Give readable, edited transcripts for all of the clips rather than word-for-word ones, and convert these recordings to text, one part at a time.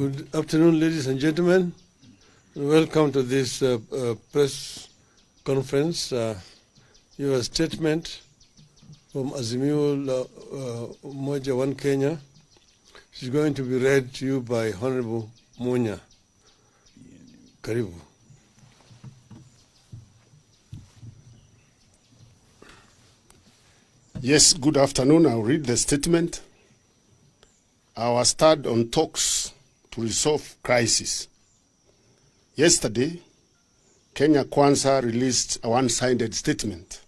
Good afternoon, ladies and gentlemen. Welcome to this press conference. Your statement from Azimio Moja One Kenya is going to be read to you by Honorable Munya. Karibu. Yes, good afternoon. I'll read the statement. Our stand on talks to resolve crisis. Yesterday, Kenya Kwanza released a one-sided statement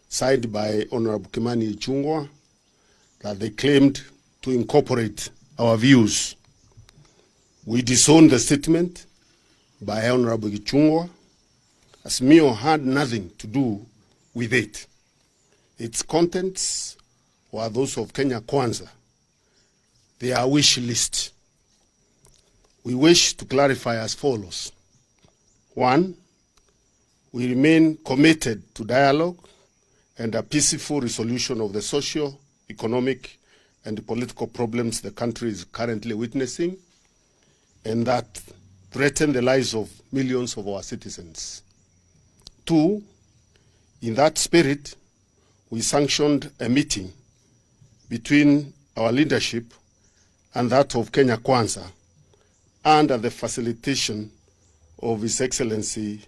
signed by Honorable Kimani Ichung'wah that they claimed to incorporate our views. We disown the statement by Honorable Ichung'wah. Azimio had nothing to do with it. Its contents were those of Kenya Kwanza, their wish list. We wish to clarify as follows. 1, we remain committed to dialogue and a peaceful resolution of the social, economic, and political problems the country is currently witnessing and that threaten the lives of millions of our citizens. 2, in that spirit, we sanctioned a meeting between our leadership and that of Kenya Kwanza under the facilitation of His Excellency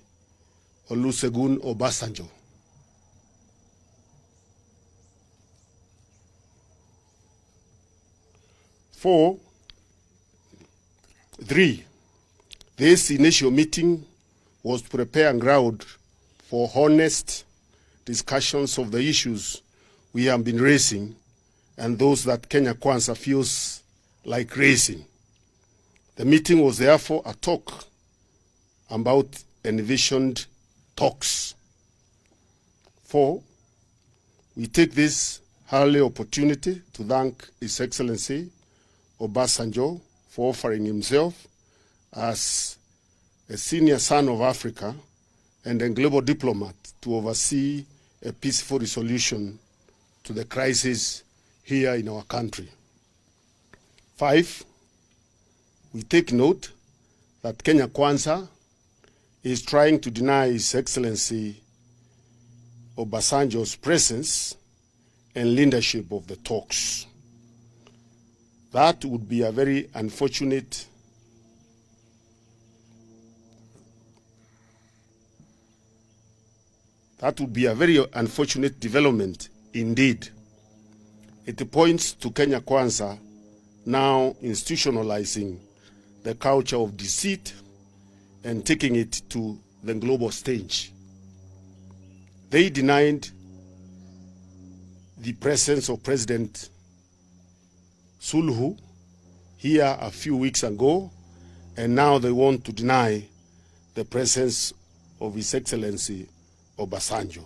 Olusegun Obasanjo. 3, this initial meeting was to prepare ground for honest discussions of the issues we have been raising and those that Kenya Kwanza feels like raising. The meeting was therefore a talk about envisioned talks. 4, we take this early opportunity to thank His Excellency Obasanjo for offering himself as a senior son of Africa and a global diplomat to oversee a peaceful resolution to the crisis here in our country. 5, we take note that Kenya Kwanza is trying to deny His Excellency Obasanjo's presence and leadership of the talks. That would be a very unfortunate development indeed. It points to Kenya Kwanza now institutionalizing the culture of deceit and taking it to the global stage. They denied the presence of President Suluhu here a few weeks ago, and now they want to deny the presence of His Excellency Obasanjo.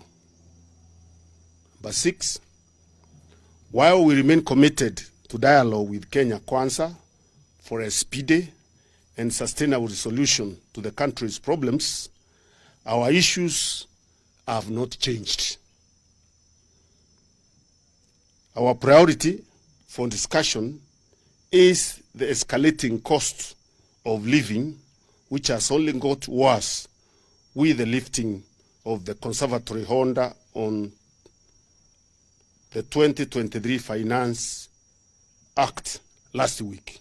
Number 6, while we remain committed to dialogue with Kenya Kwanza for a speedy and sustainable resolution to the country's problems, our issues have not changed. Our priority for discussion is the escalating cost of living, which has only got worse with the lifting of the conservatory order on the 2023 Finance Act last week.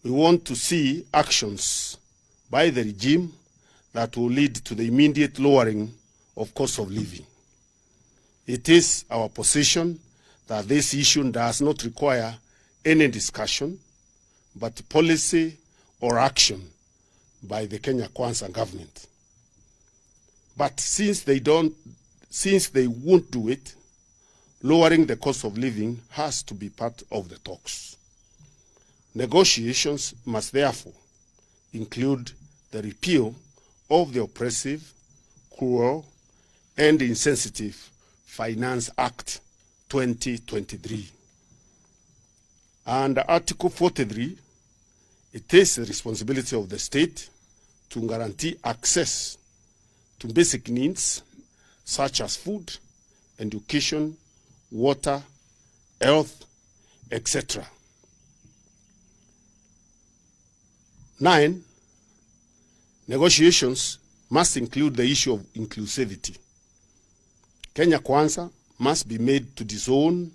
We want to see actions by the regime that will lead to the immediate lowering of cost of living. It is our position that this issue does not require any discussion, but policy or action by the Kenya Kwanza government. But since they won't do it, lowering the cost of living has to be part of the talks. Negotiations must therefore include the repeal of the oppressive, cruel, and insensitive Finance Act 2023. Under Article 43, it is the responsibility of the state to guarantee access to basic needs such as food, education, water, health, etc. 9, negotiations must include the issue of inclusivity. Kenya Kwanza must be made to disown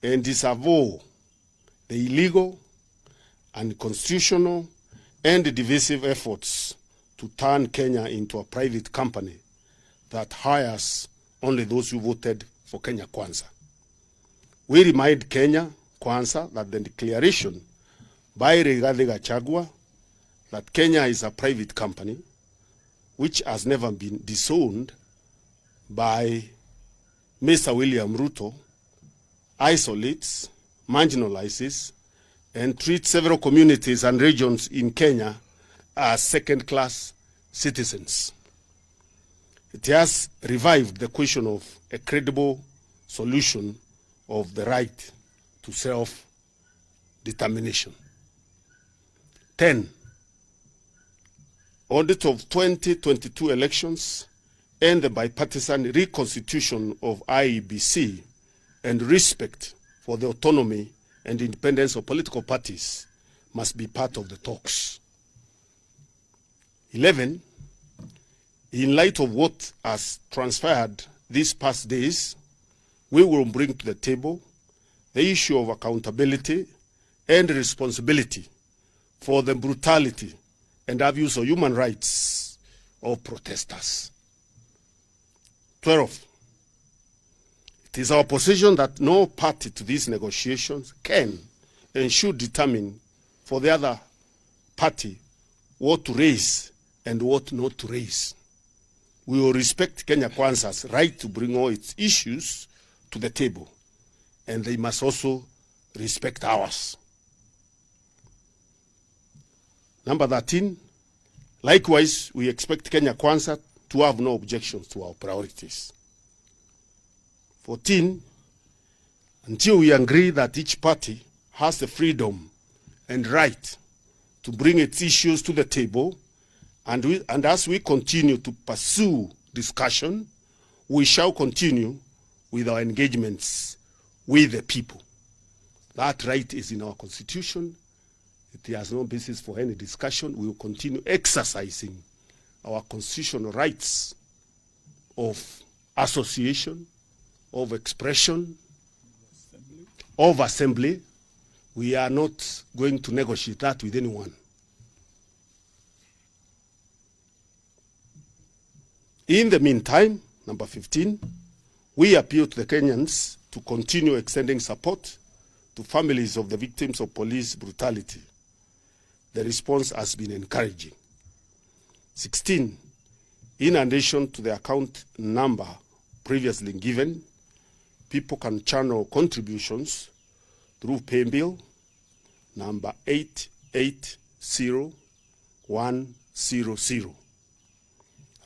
and disavow the illegal, unconstitutional, and divisive efforts to turn Kenya into a private company that hires only those who voted for Kenya Kwanza. We remind Kenya Kwanza that the declaration by Rigathi Gachagua that Kenya is a private company, which has never been disowned by Mr. William Ruto, isolates, marginalizes, and treats several communities and regions in Kenya as second-class citizens. It has revived the question of a credible solution of the right to self-determination. 10, audit of 2022 elections and the bipartisan reconstitution of IEBC and respect for the autonomy and independence of political parties must be part of the talks. 11, in light of what has transpired these past days, we will bring to the table the issue of accountability and responsibility for the brutality and abuse of human rights of protesters. 12, it is our position that no party to these negotiations can and should determine for the other party what to raise and what not to raise. We will respect Kenya Kwanza's right to bring all its issues to the table, and they must also respect ours. Number 13, likewise, we expect Kenya Kwanza to have no objections to our priorities. 14, until we agree that each party has the freedom and right to bring its issues to the table, and as we continue to pursue discussion, we shall continue with our engagements with the people. That right is in our constitution. It has no basis for any discussion. We will continue exercising our constitutional rights of association, of expression, of assembly. We are not going to negotiate that with anyone. In the meantime, number 15, we appeal to the Kenyans to continue extending support to families of the victims of police brutality. The response has been encouraging. 16, in addition to the account number previously given, people can channel contributions through paybill number 880100.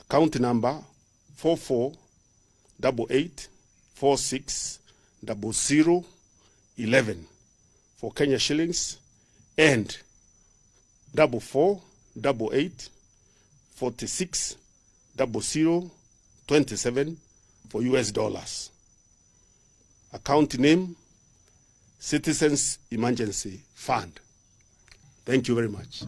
Account number 4488460011 for Kenya shillings and 4488460027 for US dollars. Account name, Citizens Emergency Fund. Thank you very much.